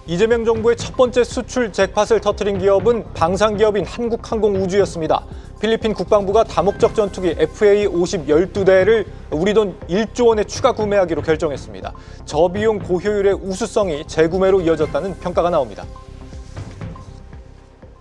이재명 정부의 첫 번째 수출 잭팟을 터뜨린 기업은 방산기업인 한국항공우주였습니다. 필리핀 국방부가 다목적 전투기 FA-50 12대를 우리 돈 1조 원에 추가 구매하기로 결정했습니다. 저비용 고효율의 우수성이 재구매로 이어졌다는 평가가 나옵니다.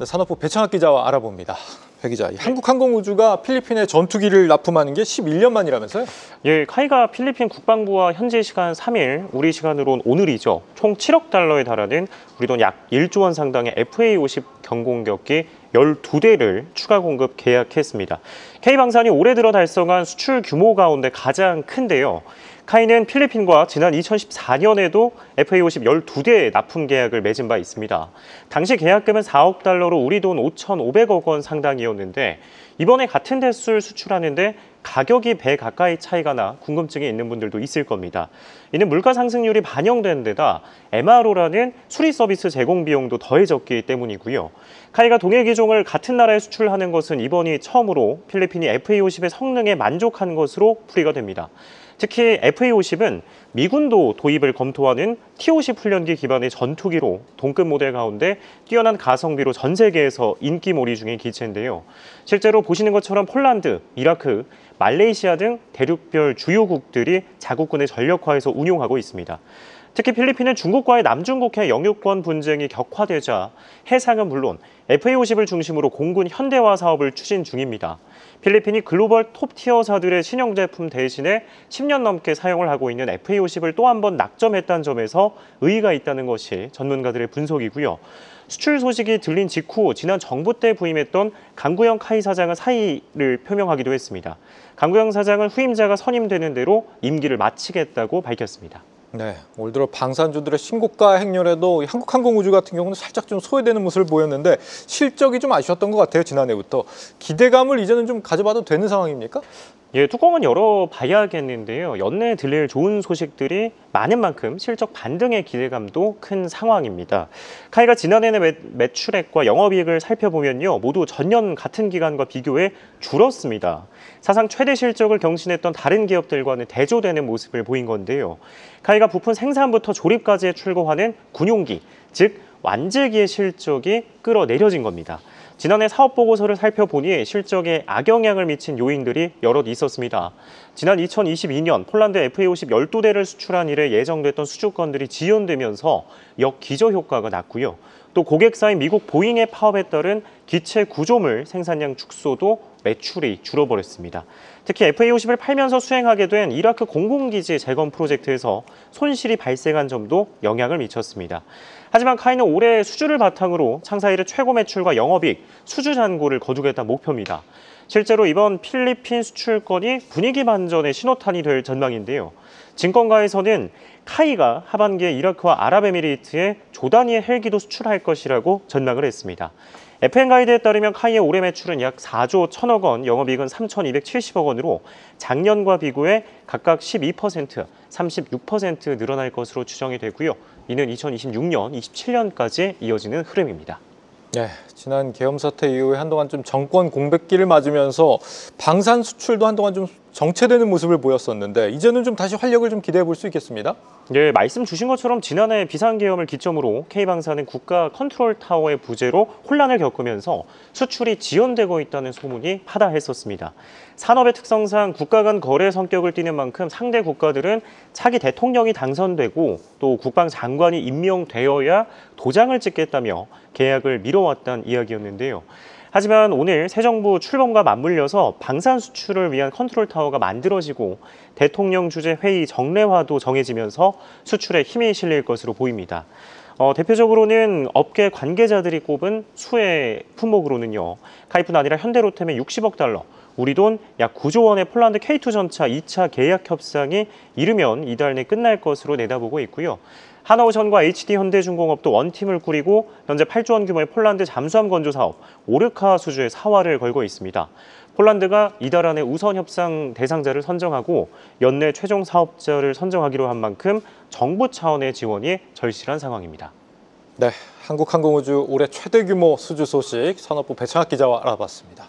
산업부 배창학 기자와 알아봅니다. 배 기자, 한국항공우주가 필리핀에 전투기를 납품하는 게 11년 만이라면서요? 예, 카이가 필리핀 국방부와 현지 시간 3일, 우리 시간으로는 오늘이죠. 총 7억 달러에 달하는 우리 돈 약 1조 원 상당의 FA-50 경공격기 12대를 추가 공급 계약했습니다. K방산이 올해 들어 달성한 수출 규모 가운데 가장 큰데요. 카이는 필리핀과 지난 2014년에도 FA-50 12대 납품 계약을 맺은 바 있습니다. 당시 계약금은 4억 달러로 우리 돈 5,500억 원 상당이었는데 이번에 같은 대수를 수출하는데 가격이 배 가까이 차이가 나 궁금증이 있는 분들도 있을 겁니다. 이는 물가 상승률이 반영된 데다 MRO라는 수리 서비스 제공 비용도 더해졌기 때문이고요. 카이가 동일 기종을 같은 나라에 수출하는 것은 이번이 처음으로 필리핀이 FA-50의 성능에 만족한 것으로 풀이가 됩니다. 특히 FA-50은 미군도 도입을 검토하는 T-50 훈련기 기반의 전투기로 동급 모델 가운데 뛰어난 가성비로 전 세계에서 인기몰이 중인 기체인데요. 실제로 보시는 것처럼 폴란드, 이라크, 말레이시아 등 대륙별 주요국들이 자국군의 전력화해서 운용하고 있습니다. 특히 필리핀은 중국과의 남중국해 영유권 분쟁이 격화되자 해상은 물론 FA-50을 중심으로 공군 현대화 사업을 추진 중입니다. 필리핀이 글로벌 톱티어사들의 신형제품 대신에 10년 넘게 사용을 하고 있는 FA-50을 또 한 번 낙점했다는 점에서 의의가 있다는 것이 전문가들의 분석이고요. 수출 소식이 들린 직후 지난 정부 때 부임했던 강구영 카이 사장은 사의를 표명하기도 했습니다. 강구영 사장은 후임자가 선임되는 대로 임기를 마치겠다고 밝혔습니다. 네, 올 들어 방산주들의 신고가 행렬에도 한국항공우주 같은 경우는 살짝 좀 소외되는 모습을 보였는데 실적이 좀 아쉬웠던 것 같아요, 지난해부터. 기대감을 이제는 좀 가져봐도 되는 상황입니까? 예, 뚜껑은 열어봐야겠는데요. 연내에 들릴 좋은 소식들이 많은 만큼 실적 반등의 기대감도 큰 상황입니다. 카이가 지난해의 매출액과 영업이익을 살펴보면요, 모두 전년 같은 기간과 비교해 줄었습니다. 사상 최대 실적을 경신했던 다른 기업들과는 대조되는 모습을 보인 건데요. 카이가 부품 생산부터 조립까지에 출고하는 군용기, 즉 완제기의 실적이 끌어내려진 겁니다. 지난해 사업보고서를 살펴보니 실적에 악영향을 미친 요인들이 여럿 있었습니다. 지난 2022년 폴란드 FA-50 12대를 수출한 이래 예정됐던 수주권들이 지연되면서 역기저 효과가 났고요. 또 고객사인 미국 보잉의 파업에 따른 기체 구조물 생산량 축소도 매출이 줄어버렸습니다. 특히 FA-50을 팔면서 수행하게 된 이라크 공군기지 재건 프로젝트에서 손실이 발생한 점도 영향을 미쳤습니다. 하지만 카이는 올해 수주를 바탕으로 창사 이래 최고 매출과 영업이익, 수주 잔고를 거두겠다는 목표입니다. 실제로 이번 필리핀 수출건이 분위기 반전의 신호탄이 될 전망인데요. 증권가에서는 카이가 하반기에 이라크와 아랍에미리트에 조 단위의 헬기도 수출할 것이라고 전망을 했습니다. FN가이드에 따르면 카이의 올해 매출은 약 4조 1천억 원, 영업이익은 3,270억 원으로 작년과 비교해 각각 12%, 36% 늘어날 것으로 추정이 되고요. 이는 2026년, 27년까지 이어지는 흐름입니다. 네, 지난 계엄 사태 이후에 한동안 좀 정권 공백기를 맞으면서 방산 수출도 한동안 좀 정체되는 모습을 보였었는데 이제는 좀 다시 활력을 좀 기대해 볼 수 있겠습니다. 네, 말씀 주신 것처럼 지난해 비상계엄을 기점으로 K방산은 국가 컨트롤 타워의 부재로 혼란을 겪으면서 수출이 지연되고 있다는 소문이 파다했었습니다. 산업의 특성상 국가 간 거래 성격을 띠는 만큼 상대 국가들은 차기 대통령이 당선되고 또 국방장관이 임명되어야 도장을 찍겠다며 계약을 미뤄왔다는 이야기였는데요. 하지만 오늘 새 정부 출범과 맞물려서 방산 수출을 위한 컨트롤 타워가 만들어지고 대통령 주재 회의 정례화도 정해지면서 수출에 힘이 실릴 것으로 보입니다. 대표적으로는 업계 관계자들이 꼽은 수혜 품목으로는요. 카이뿐 아니라 현대로템의 60억 달러, 우리 돈 약 9조 원의 폴란드 K2 전차 2차 계약 협상이 이르면 이달 내 끝날 것으로 내다보고 있고요. 하나오션과 HD현대중공업도 원팀을 꾸리고 현재 8조 원 규모의 폴란드 잠수함 건조 사업 오르카 수주에 사활을 걸고 있습니다. 폴란드가 이달 안에 우선 협상 대상자를 선정하고 연내 최종 사업자를 선정하기로 한 만큼 정부 차원의 지원이 절실한 상황입니다. 네, 한국항공우주 올해 최대 규모 수주 소식 산업부 배창학 기자와 알아봤습니다.